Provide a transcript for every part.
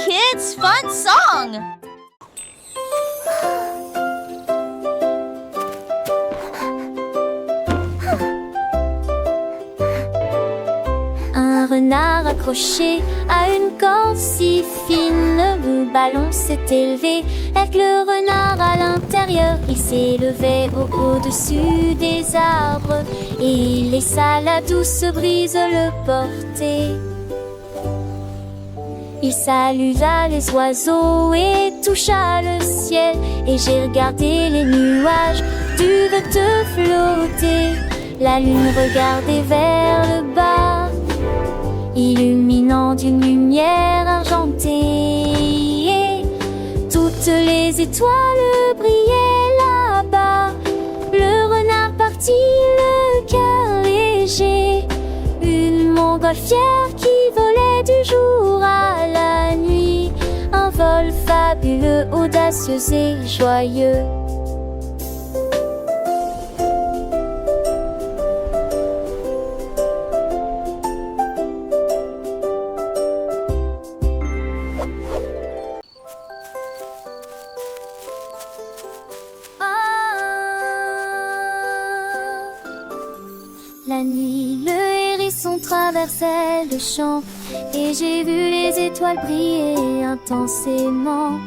kids' fun song! Un renard accroché à une corde si fine, le ballon s'est élevé avec le renard à l'intérieur. Il s'élevait au-dessus des arbres et il laissa la douce brise le porter. Il salua les oiseaux et toucha le ciel, et j'ai regardé les nuages du vent flotter. La lune regardait vers le bas, illuminant d'une lumière argentée. Et toutes les étoiles brillaient là-bas. Le renard partit, le cœur léger. Une montgolfière qui volait du jour à la nuit. Un vol fabuleux, audacieux et joyeux. La nuit, le hérisson traversait le champ et j'ai vu les étoiles briller intensément.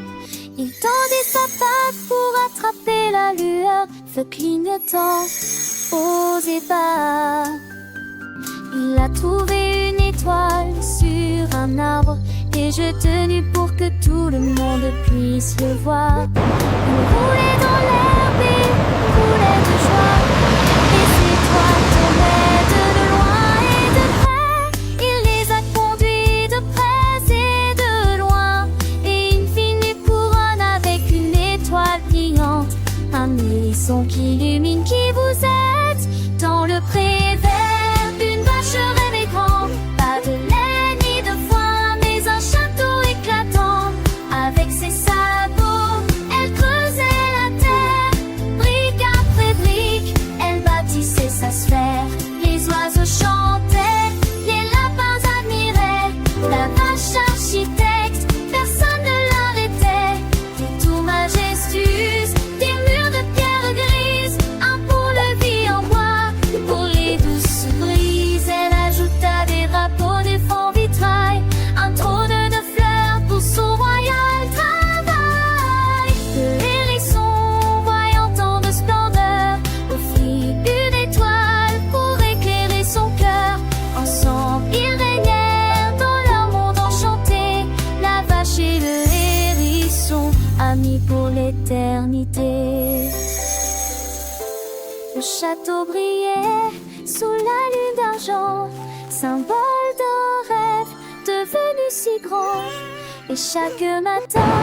Il tendait sa patte pour attraper la lueur, feu clignotant aux ébats. Il a trouvé une étoile sur un arbre et je tenus pour que tout le monde puisse le voir. Il roulait dans l'herbe et roulait de joie. Les étoiles tombaient de loin et de près. Il les a conduits de près et de loin. Et une fine couronne avec une étoile brillante. Un hérisson qui illumine qui vous êtes dans le pré vert. Une vache rêve grand, pas de lait ni de foin, mais un château éclatant. Avec ses sabots, elle creusait la terre. Brique après brique, elle bâtissait sa sphère. Les oiseaux chantaient, les lapins admiraient. La vache architecte, personne ne l'arrêtait. Des tours majestueuses, des murs de pierre grise. Un pont-levis en bois, pour les douces brises. Elle ajouta des drapeaux, des fonds vitrail. Un trône de fleurs pour son royal travail. Le hérisson, voyant tant de splendeur, offrit une étoile pour éclairer son cœur. Ensemble, ils régnèrent dans leur monde enchanté. La vache et le hérisson, amis pour l'éternité. Le château brillait sous la lune d'argent, symbole d'un rêve devenu si grand. Et chaque matin,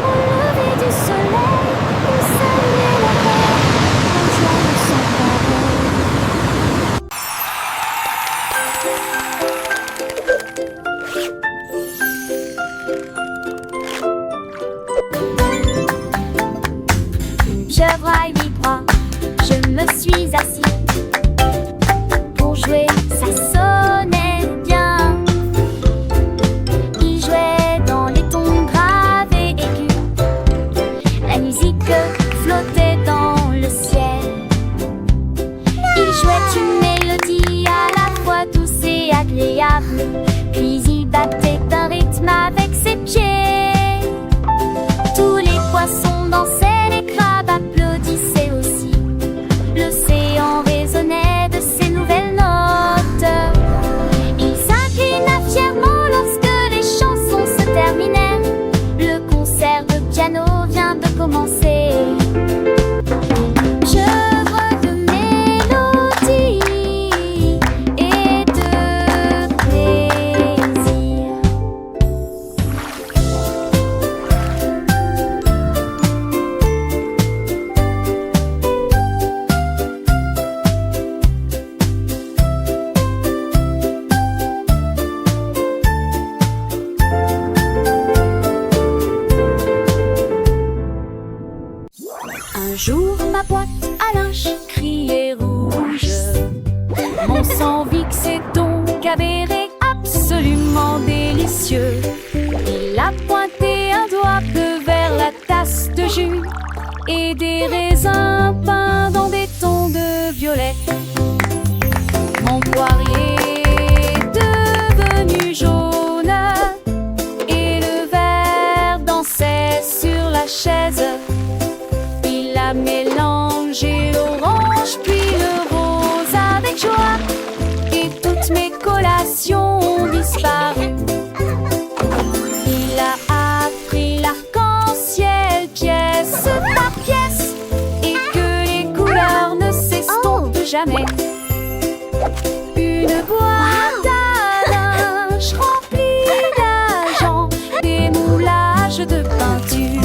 au lever du soleil, il saluait la terre en jouant son pareil. Chevreuil mi-bras, je me suis assis pour jouer, ça sonnait bien. Il jouait dans les tons graves et aigus. La musique flottait dans le ciel. Il jouait une mélodie à la fois douce et agréable. Puis il battait un rythme avec ses pieds. Tous les poissons dansaient, les crabes applaudissaient aussi. L'océan résonnait de ses nouvelles notes. Il s'inclina fièrement lorsque les chansons se terminaient. Le concert de piano vient de commencer. J'œuvre de mélodie et de plaisir. passion ont disparu. Il a appris l'arc-en-ciel pièce par pièce et que les couleurs ne s'estompent jamais. Une boîte à linge remplie d'argent, des moulages de peinture.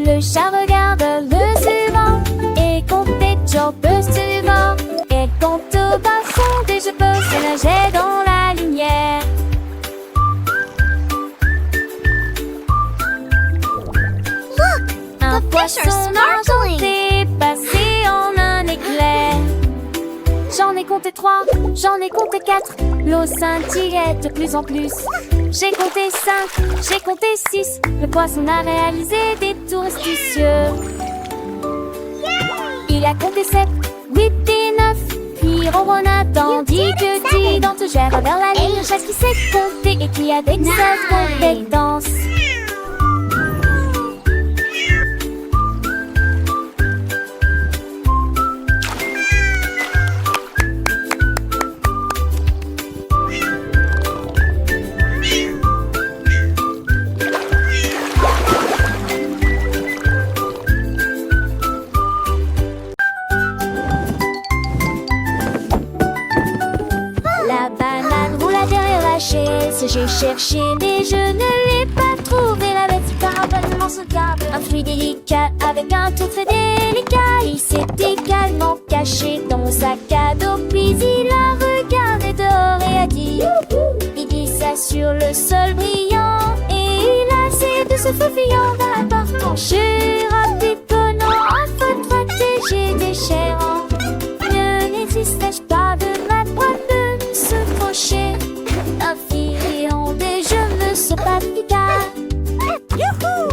Le chat regarde le suivant et compte des jobs suivants. Et compte au bas fond des cheveux se nager dans la lumière. Look, Un the fish are poisson snorkeling. argenté passé en un éclair. J'en ai compté 3, j'en ai compté 4. L'eau scintillait de plus en plus. J'ai compté 5, j'ai compté 6. Le poisson a réalisé des tours astucieux. Il a compté 7, 8 et 9. Puis ronronna tandis que 10 dents gère vers la ligne. Le chat qui sait compter et qui a d'excellentes compétences. La banane roule derrière la chaise. J'ai cherché mais je ne l'ai pas trouvé. La bête carabellement sautable, un fruit délicat avec un tour très délicat. Il s'est également caché dans mon sac à dos. Puis il a regardé dehors et a dit il glissa sur le sol brillant. Et il a essayé de se faufiler dans la porte penchée. Rapidement, enfin protégé des chérants. Ne n'existais-je pas de ma droite de se faucher? Un filon des je ne sais pas picard. Youhou!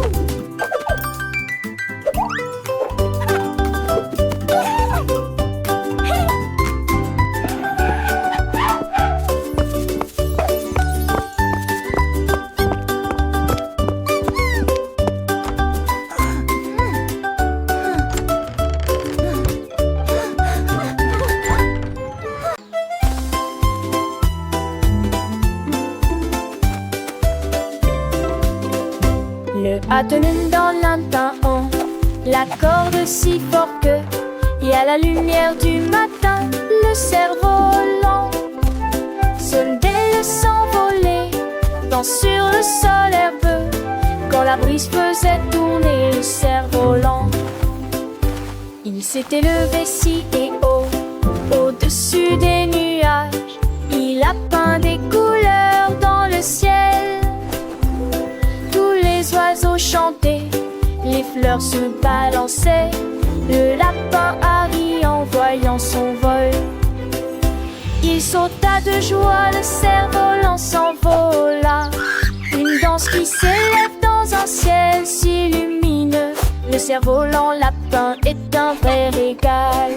Le a tenu dans l'intérieur la corde si fort que, et à la lumière du matin, le cerf-volant soldait le s'envoler, dans sur le sol herbeux, quand la brise faisait tourner le cerf-volant. Il s'était levé si et haut, au-dessus des nuages, il a peint des couleurs dans le ciel. Tous les oiseaux chantaient, les fleurs se balançaient. Le lapin a ri en voyant son vol. Il sauta de joie, le cerf-volant s'envola. Une danse qui s'élève dans un ciel si lumineux. Le cerf-volant lapin est un vrai régal.